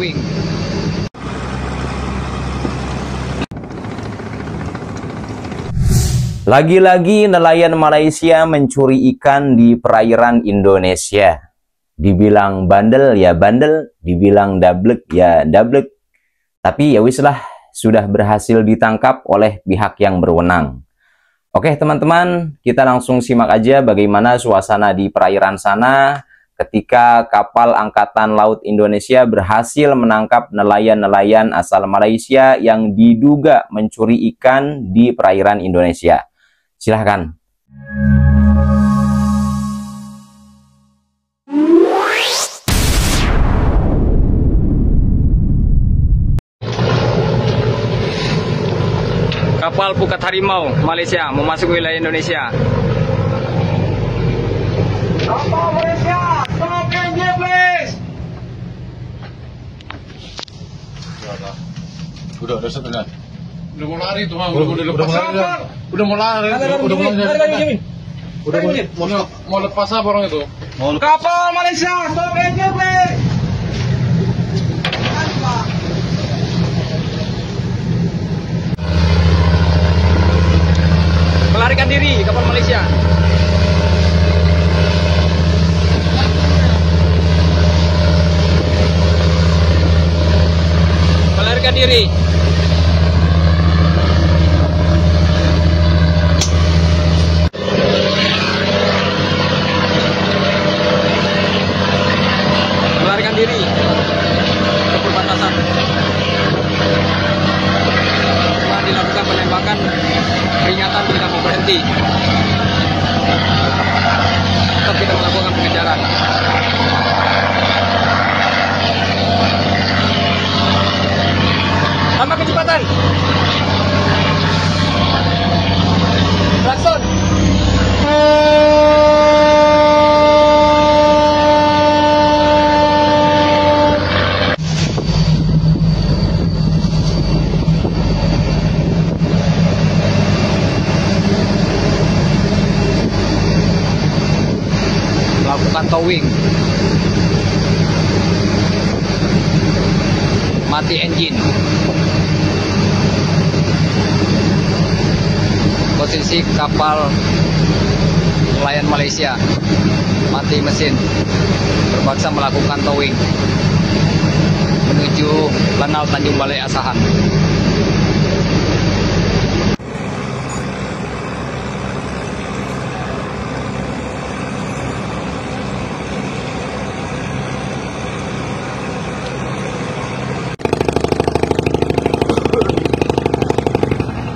towing. Lagi-lagi nelayan Malaysia mencuri ikan di perairan Indonesia. Dibilang bandel ya bandel, dibilang dablek ya dablek. Tapi ya wislah, sudah berhasil ditangkap oleh pihak yang berwenang. Oke teman-teman, kita langsung simak aja bagaimana suasana di perairan sana ketika kapal Angkatan Laut Indonesia berhasil menangkap nelayan-nelayan asal Malaysia yang diduga mencuri ikan di perairan Indonesia. Silahkan. Kapal Pukat Harimau Malaysia memasuki wilayah Indonesia. Kapal Malaysia, stop engine please. Udah sebentar. Udah mau lari tuh, udah lepas sabar. Udah mau lari, mau lepas apa orang itu? Kapal Malaysia, stop engine please. Melarikan diri kapal Malaysia. Melarikan diri. Melarikan diri ke perbatasan. Telah dilakukan penembakan peringatan tidak mau berhenti. Tetap kita melakukan pengejaran. Tambah kecepatan. Klakson. Melakukan towing. Mati engine. Posisi kapal nelayan Malaysia mati mesin, terpaksa melakukan towing menuju Lanal Tanjung Balai Asahan.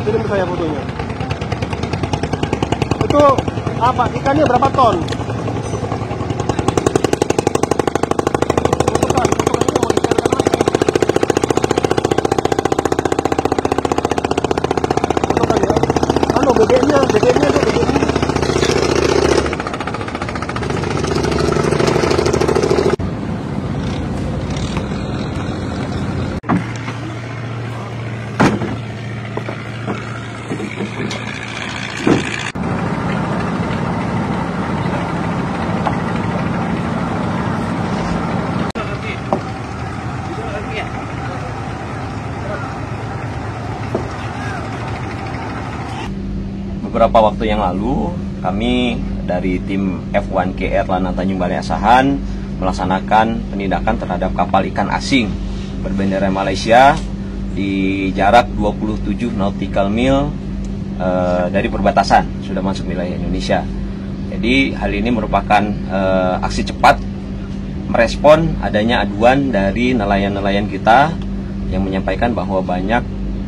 Kirim saya fotonya. Itu apa? Ikannya berapa ton? BBM-nya tuh BBM-nya. Beberapa waktu yang lalu, kami dari tim F1KR Lanal Tanjung Balai Asahan melaksanakan penindakan terhadap kapal ikan asing berbendera Malaysia di jarak 27 nautical mil dari perbatasan, sudah masuk wilayah Indonesia. Jadi hal ini merupakan aksi cepat merespon adanya aduan dari nelayan-nelayan kita yang menyampaikan bahwa banyak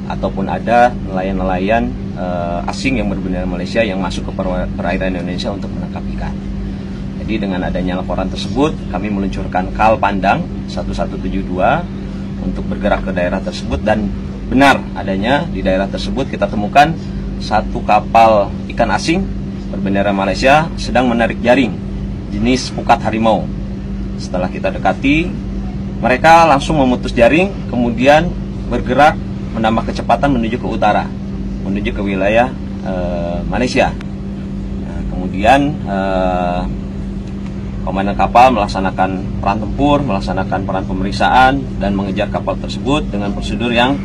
ataupun ada nelayan-nelayan asing yang berbendera Malaysia yang masuk ke perairan Indonesia untuk menangkap ikan. Jadi dengan adanya laporan tersebut, kami meluncurkan KAL Pandang 1172 untuk bergerak ke daerah tersebut, dan benar adanya di daerah tersebut kita temukan satu kapal ikan asing berbendera Malaysia sedang menarik jaring jenis Pukat Harimau. Setelah kita dekati, mereka langsung memutus jaring, kemudian bergerak menambah kecepatan menuju ke utara, menuju ke wilayah Malaysia. Nah, kemudian Komandan kapal melaksanakan peran tempur, melaksanakan peran pemeriksaan, dan mengejar kapal tersebut dengan prosedur yang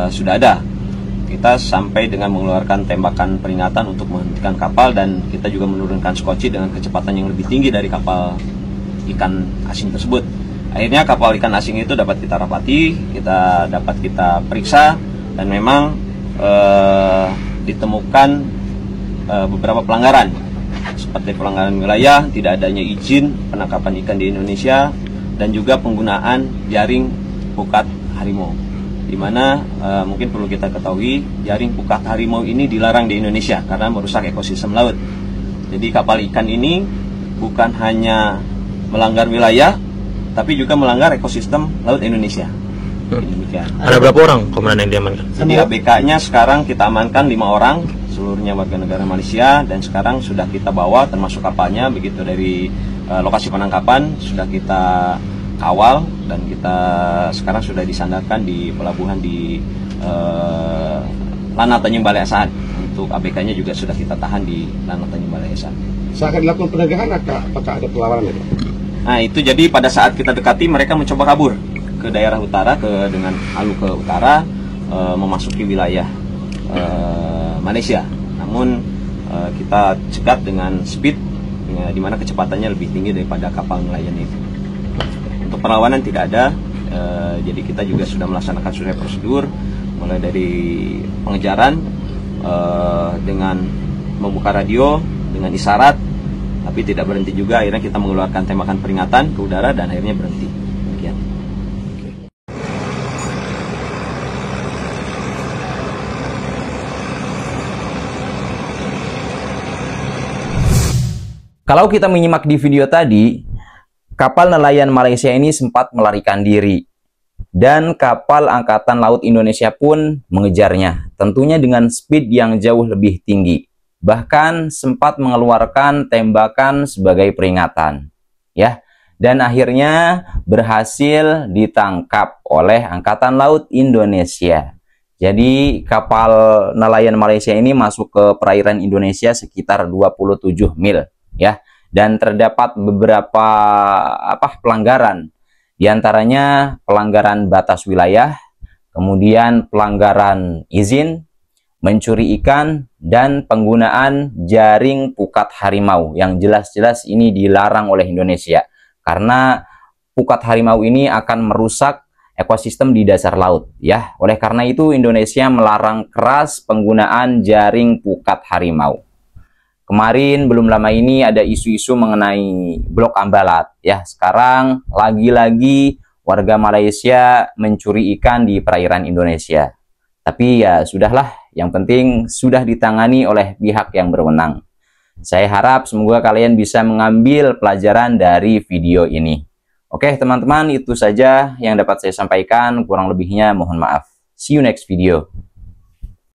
sudah ada. Kita sampai dengan mengeluarkan tembakan peringatan untuk menghentikan kapal, dan kita juga menurunkan skoci dengan kecepatan yang lebih tinggi dari kapal ikan asing tersebut. Akhirnya kapal ikan asing itu dapat kita rapati, dapat kita periksa, dan memang ditemukan beberapa pelanggaran, seperti pelanggaran wilayah, tidak adanya izin penangkapan ikan di Indonesia, dan juga penggunaan jaring pukat harimau, di mana mungkin perlu kita ketahui jaring pukat harimau ini dilarang di Indonesia karena merusak ekosistem laut. Jadi kapal ikan ini bukan hanya melanggar wilayah, tapi juga melanggar ekosistem laut Indonesia. Demikian. Ada berapa orang komandan yang diamankan? Jadi ABK-nya sekarang kita amankan 5 orang, seluruhnya warga negara Malaysia, dan sekarang sudah kita bawa termasuk kapalnya, begitu dari lokasi penangkapan sudah kita kawal, dan kita sekarang sudah disandarkan di pelabuhan di Lanat Tanjung Balai Asahan. Untuk ABK-nya juga sudah kita tahan di Lanat Tanjung Balai Asahan. Saat akan dilakukan penegakan, apakah ada perlawanan itu? Nah itu jadi pada saat kita dekati mereka mencoba kabur ke daerah utara, dengan halu ke utara, memasuki wilayah Malaysia. Namun kita cegat dengan speed di mana kecepatannya lebih tinggi daripada kapal nelayan itu. Untuk perlawanan tidak ada, jadi kita juga sudah melaksanakan sesuai prosedur, mulai dari pengejaran dengan membuka radio dengan isyarat, tapi tidak berhenti juga. Akhirnya kita mengeluarkan tembakan peringatan ke udara dan akhirnya berhenti. Demikian. Kalau kita menyimak di video tadi, kapal nelayan Malaysia ini sempat melarikan diri. Dan kapal Angkatan Laut Indonesia pun mengejarnya, tentunya dengan speed yang jauh lebih tinggi. Bahkan sempat mengeluarkan tembakan sebagai peringatan. Ya, dan akhirnya berhasil ditangkap oleh Angkatan Laut Indonesia. Jadi kapal nelayan Malaysia ini masuk ke perairan Indonesia sekitar 27 mil. Ya, dan terdapat beberapa pelanggaran, di antaranya pelanggaran batas wilayah, kemudian pelanggaran izin, mencuri ikan, dan penggunaan jaring pukat harimau yang jelas-jelas ini dilarang oleh Indonesia karena pukat harimau ini akan merusak ekosistem di dasar laut. Ya, oleh karena itu Indonesia melarang keras penggunaan jaring pukat harimau. Kemarin belum lama ini ada isu-isu mengenai blok Ambalat. Ya, sekarang lagi-lagi warga Malaysia mencuri ikan di perairan Indonesia. Tapi ya sudahlah, yang penting sudah ditangani oleh pihak yang berwenang. Saya harap semoga kalian bisa mengambil pelajaran dari video ini. Oke teman-teman, itu saja yang dapat saya sampaikan. Kurang lebihnya mohon maaf. See you next video.